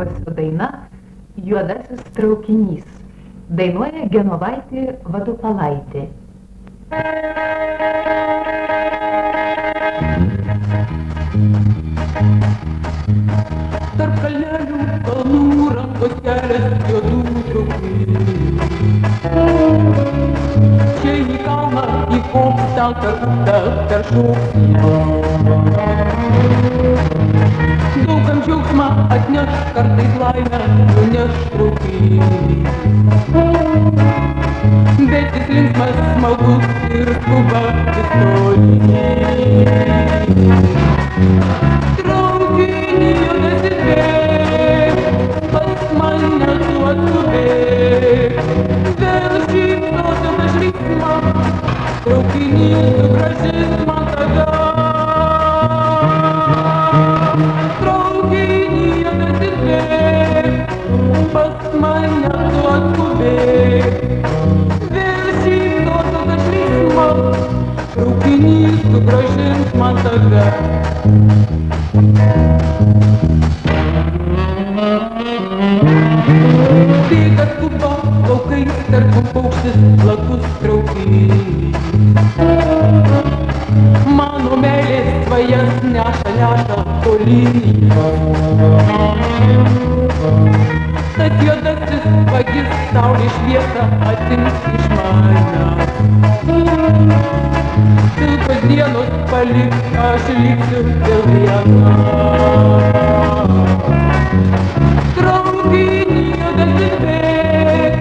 Kavasio daina Juodasis traukinys. Dainuoja Genovaitė Vadupalaitė. Tarp kalnelių kalnų rankos kelias juodų traukinių. Čia į kalną įkops ten kartą per šauksmą. Daugam džiaugsmą atneš, kartais laimę nuneš traukinys. Bet jis linksmas, smagus ir skuba vis tolyn. Traukinį juodasis bėg, pas mane tu atskubėk. Vėl šypsosi aš linksma, traukinys sugrąžins man tave. Traukinį juodasis bėg, pas mane tu atskubėk. Traukinys sugrąžins man tave. Bėga skuba laukais, tartum paukštis platus traukinys. Mano meilės svajas neša tolyn. Tas juodasis vagis saulės šviesą atims iš manęs. Pilkos dienos palik, aš liksiu vėl viena. Traukinį juodasis bėg,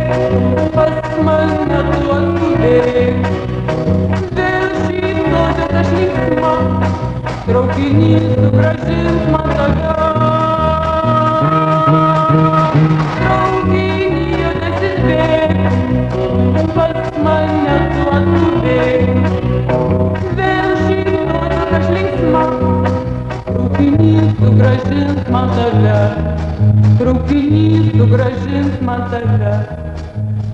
pas mane tu atskubėk. Vėl šypsosis aš linksma, traukinys sugrąžins man tave. Traukinį juodasis bėg, pas mane tu atskubėk. Traukinys sugrąžins man tave. Traukinys sugrąžins man tave.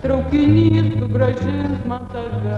Traukinys sugrąžins man tave.